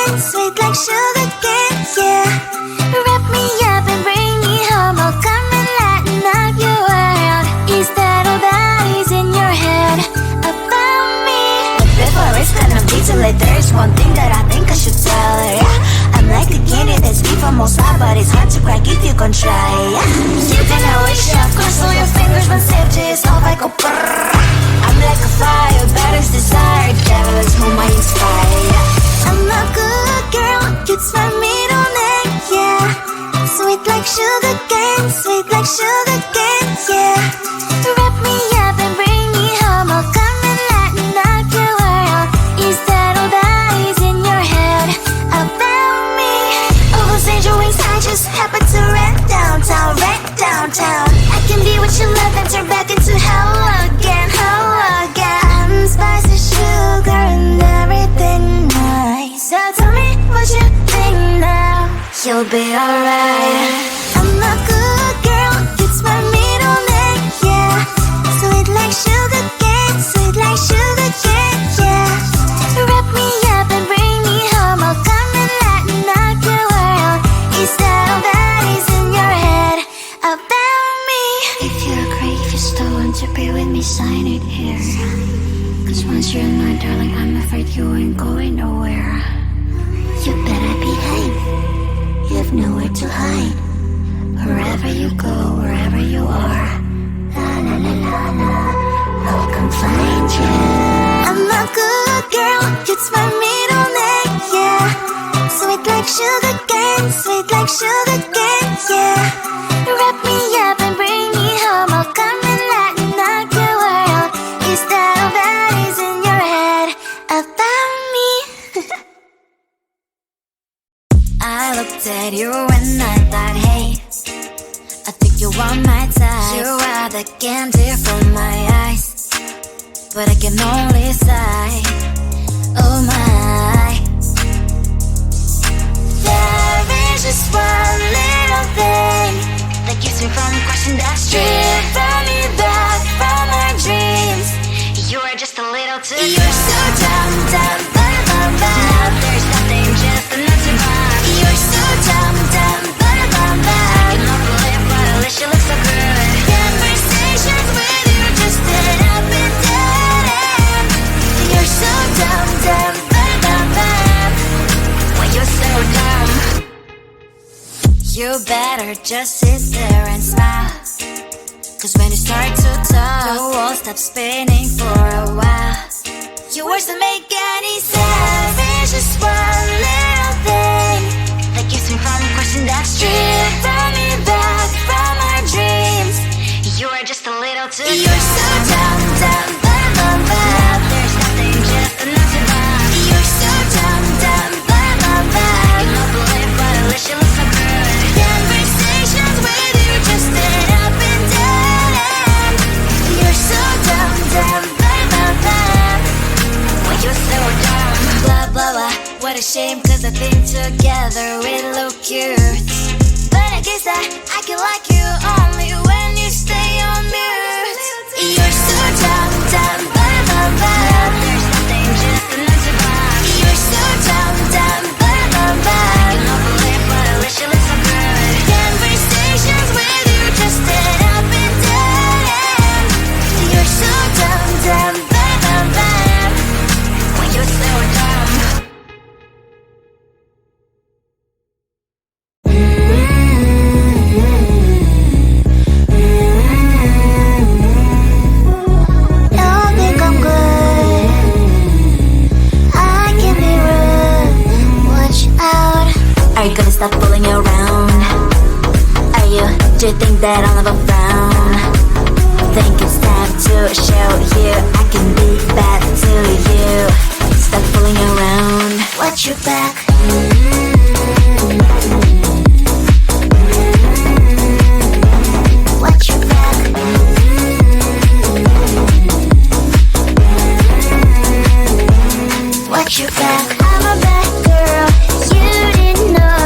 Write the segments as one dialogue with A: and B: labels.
A: cane, sweet like sugar cane, yeah. Wrap me up and bring me home, I'll come and lighten up your world. Is that all that is in your head about me? But before it's gonna be too late, there's one thing that I think I should tell her, yeah. I'm like a candy that's deep from most high, but it's hard to crack if you can try, yeah. You can always shove, cross all your fingers when safety is off, I go brrrr. I'm like a fire, battles desire, devil is whom I inspire, yeah. I'm a good girl, it's my middle name, yeah. Sweet like sugar cane, sweet like sugar cane, yeah. Wrap me up and bring me home, I'll come and lighten up your world. Is that all that is in your head about me? Oh, those angel wings, I just happen to rent downtown, rent downtown. I can be what you love and turn back into hell again, hell again. Spicy sugar and everything nice. So tell me what you think now, you'll be alright. I'm a good girl, it's my middle name, yeah. Sweet like sugar cane, sweet like sugar cane, yeah. Wrap me up and bring me home, I'll come and lighten up your world. Is that all that is in your head about me? If you're a creep, you still want to be with me, sign it here. Cause once you're mine, darling, I'm afraid you ain't going nowhere. You better behave, you have nowhere to hide. Wherever you go, wherever you are, la la la la la, I'll come find you. I'm a good girl, it's my middle name, yeah. Sweet like sugar cane, sweet like sugar cane, yeah. Wrap me up and bring me home, I'll come and lighten up your world. Is that all that is in your head about me? I looked at you and I thought, hey, I think you are my type. You are the candy from my eyes, but I can only sigh, oh my. There is just one little thing that keeps me from crossing that street. Drive me back from my dreams. You are just a little too far. You're so dumb, dumb, bum, bum, bum. Now there's nothing, just enough to buy. You're so dumb, dumb, bum, bum, bum. I cannot believe but at least you look so good. Conversations with you just end up in dead end. You're so dumb, dumb, bum, bum, bum. Why you're so dumb? You better just sit there and smile, cause when you start to talk, the world stops spinning for a while. Your words don't make any sense. There's just one little thing that keeps me from crossing that street. Bring me back from our dreams. You are just a little too far. You're so dumb, dumb, bum, bum, bum. Now there's nothing, just enough to buy. You're so dumb, dumb, bum, bum, bum. I cannot believe but at least you look so good. Conversations with you just end up in dead end. You're so dumb, dumb, bum, bum, bum. Why you're so dumb? Blah, blah, blah. What a shame, cause I think together we look cute. But I guess I can like you only when you stay on mute. You're so dumb, dumb, bum, bum, bum. There's nothing, just enough to buy. You're so dumb, dumb, bum, bum, bum. I cannot believe but at least you look so good. Conversations with you just end up in dead end. You're so dumb, dumb, bum, bum, bum. Why you're so dumb? Don't think I'm good, I can be rude, watch out. Are you gonna stop fooling around? Do you think that I'll never frown? Think it's time to show you I can be bad to you. Stop fooling around, watch your back. Watch your back. Watch your back. I'm a bad girl, you didn't know.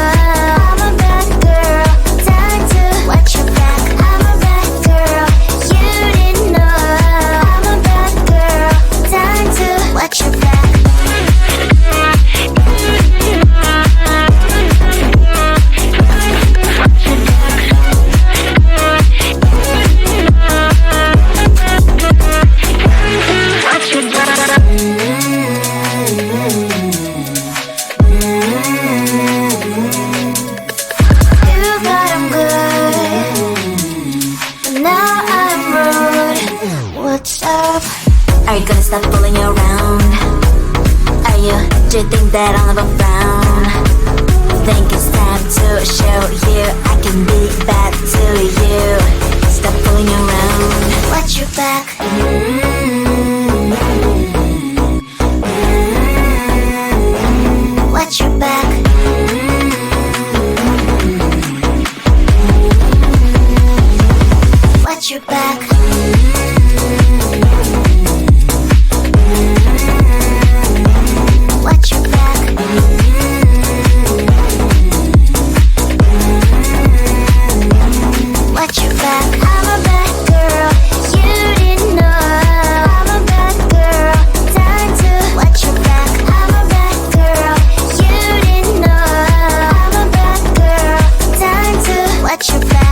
A: I'm a bad girl, time to watch your back. I'm a bad girl, you didn't know. I'm a bad girl, time to watch your back. stop fooling around. Are you, do you think that I'll never frown? Think it's time to show you I can be bad to you. Stop fooling around. Watch your back. Watch your back. Watch your back. Watch your back. Watch your back. I'm a bad girl, you didn't know. I'm a bad girl, time to watch your back. I'm a bad girl, you didn't know. I'm a bad girl, time to watch your back.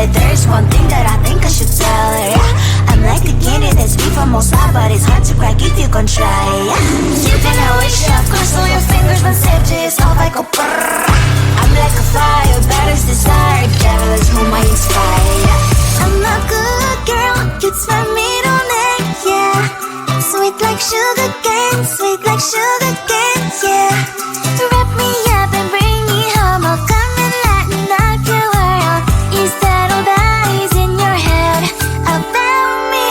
B: There's one thing that I think I should tell her, yeah. I'm like the candy that's sweet from most high, but it's hard to crack if you can try, yeah. You think I wish I've crossed all your fingers when safety is off, I go brrrr. I'm like a fire, battles desire, devil is whom I inspire, yeah.
A: I'm a good girl, it's my middle name, yeah. Sweet like sugar cane, sweet like sugar cane, yeah. Wrap me up and bring me home, I'll come and lighten up your world. Is that all that is in your head about me?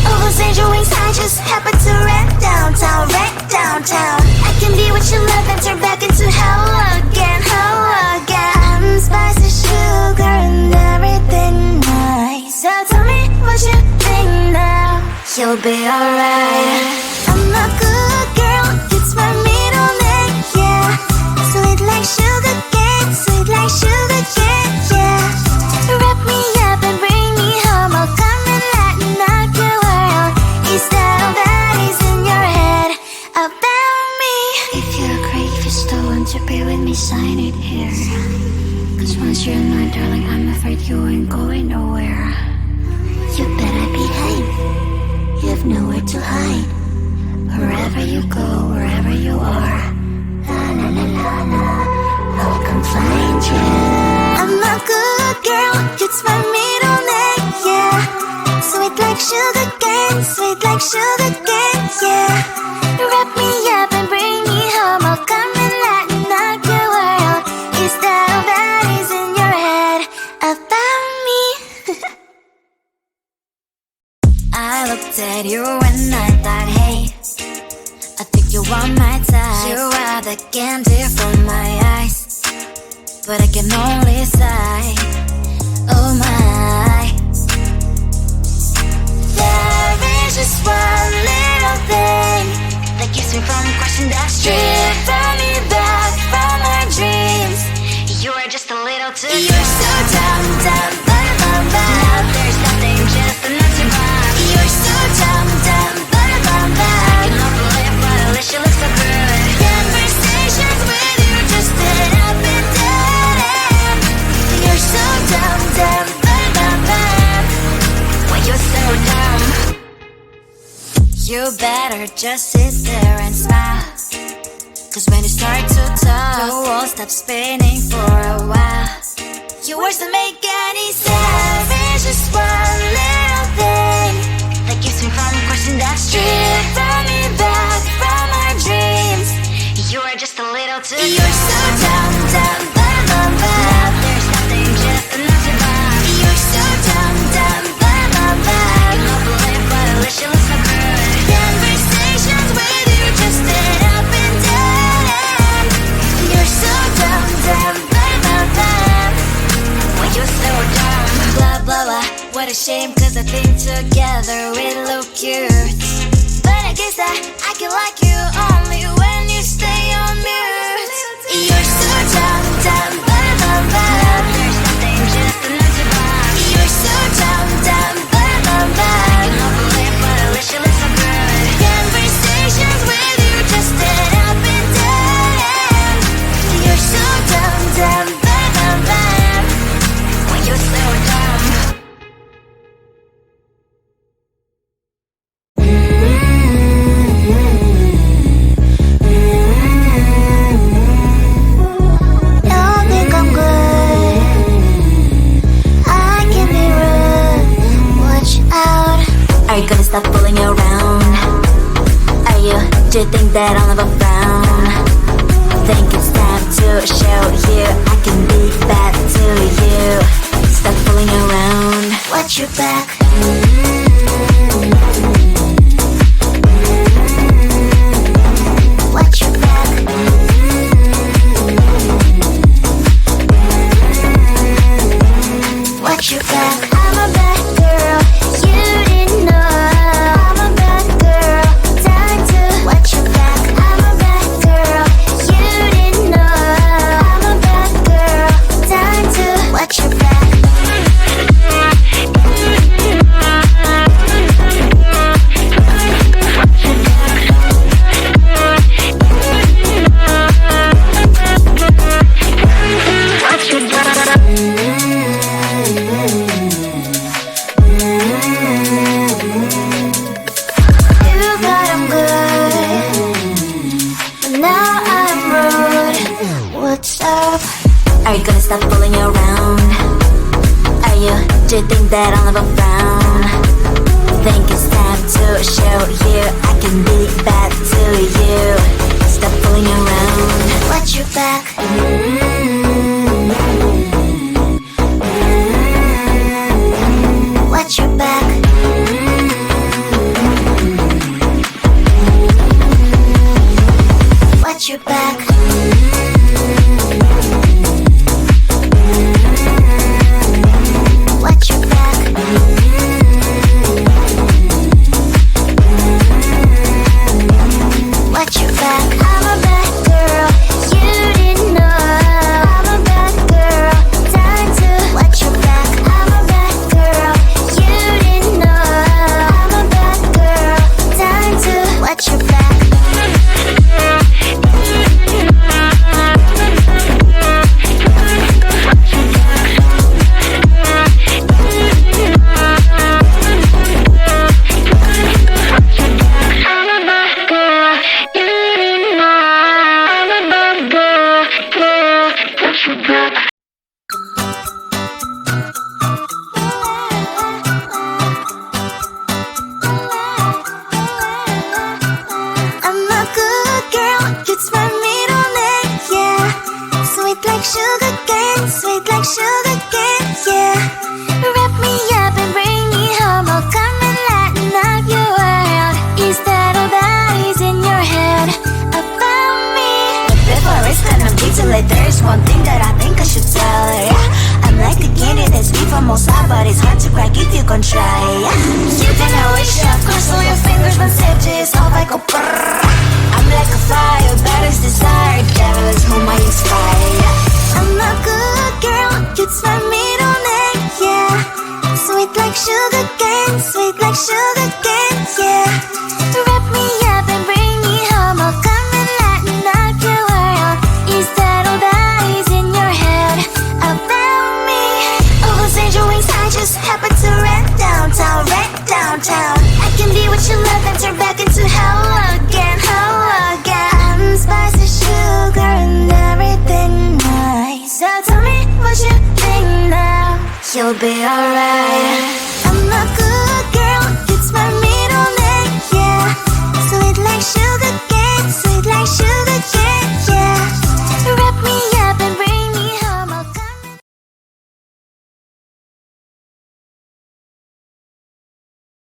A: All those angel wings I just happen to rent downtown, rent downtown. I can be what you love and turn back into hell again, hell again. I'm spicy sugar and everything nice. So tell me what you think now. You'll be alright. I'm a good girl, it's my middle name, yeah. Sweet like sugar cane, sweet like sugar cane, yeah. Wrap me up and bring me home, I'll come and lighten up your world. Is that all that is in your head about me?
B: If you're great, if you still want to be with me, sign it here. Cause once you're mine, darling, I'm afraid you ain't going nowhere. You better behave, you have nowhere to hide. Wherever you go, wherever you are, la la la la la, I'll come find you.
A: I'm a good girl, it's my middle name, yeah. Sweet like sugar cane, sweet like sugar cane, yeah. Wrap me up and bring me home, I'll come and lighten up your world. Is that all that is in your head about me?
B: I looked at you and I thought, hey, I think you are my type. You are the candy from my eyes, but I can only sigh, oh my. There is just one little thing that keeps me from crossing that street. Driven me back from my dreams. You are just a little too good.
A: You're so dumb, dumb, bum, bum, bum.
B: Now there's nothing, just enough to buy.
A: You're so dumb, dumb, bum, bum, bum.
B: I can not believe, but at least you look so good.
A: Conversations with you just end up in dead end. You're so dumb, dumb, bum, bum, bum.
B: Why you so dumb? You better just sit there and smile. Cause when you start to talk, the world stops spinning for a while. Your words don't make any sense.
A: There's just one little thing
B: that keeps me from crossing that street. Driven me back from our dreams. You are just a little too good.
A: You're so dumb, dumb, bum, bum, bum.
B: Now there's nothing, just enough to buy.
A: You're so dumb, dumb, bum, bum, bum.
B: I can not believe, but at least you look so good.
A: Conversations with you just end up in dead end. You're so dumb, dumb, bum, bum, bum.
B: Why you so dumb? Blah blah blah, what a shame, cause
A: Cause I think together we look cute. But I guess that I can like you only when you stay on mute. You're so dumb, dumb, bam, bam, bam. There's nothing just enough to buy. You're so dumb, dumb, bam, bam, bam. You don't believe but I wish you listen good. Conversations with you just end up in dead. You're so dumb, dumb, bam, bam, bam. When you say we're dumb. Don't think I'm good. I can be rude. Watch out. Are you gonna stop fooling around? Are you? Do you think that I'll never frown? Think it's time to show you I can be bad to you. Stop fooling around. Watch your back. Watch your back. Watch your back. I'm a bad girl. You didn't know. I'm a bad girl. Time to watch your back. I'm a bad girl. You didn't know. I'm a bad girl. Time to watch your back. You thought I'm good, but now I'm rude. What's up? Are you gonna stop fooling around? Are you? Do you think that I'll never frown? Think it's time to show you I can be bad to you. Stop fooling around. Watch your back. Watch your back. Watch your back. Watch your back. Watch your back. I'm a bad girl. You didn't know. I'm a bad girl. Time to watch your back. I'm a bad girl. You didn't know. I'm a bad girl. Time to watch your back. I'm a good girl, it's my middle name, yeah. Sweet like sugar cane, sweet like sugar cane, yeah. Wrap me up and bring me home, I'll come and lighten up your world. Is that all that is in your head about me? But before it's gonna be too late, there's one thing that I think I should tell her, yeah. I'm like the candy that's sweet from outside, but it's hard to crack if you can try, yeah. You can always shove, cross all your fingers, but safety is all like a brrrr. I'm like a fire, baddest desire, devil is whom I inspire. I'm a good girl, it's my middle name, yeah. Sweet like sugar cane, sweet like sugar cane, yeah. Wrap me up and bring me home, I'll come and lighten up your world. Is that all that is in your head about me? All those angel wings I just happen to rent downtown, rent downtown. I can be what you love and turn back into hell again, hell again. I'm spicy sugar and everything nice. So tell me what you think now. You'll be alright. I'm a good girl, it's my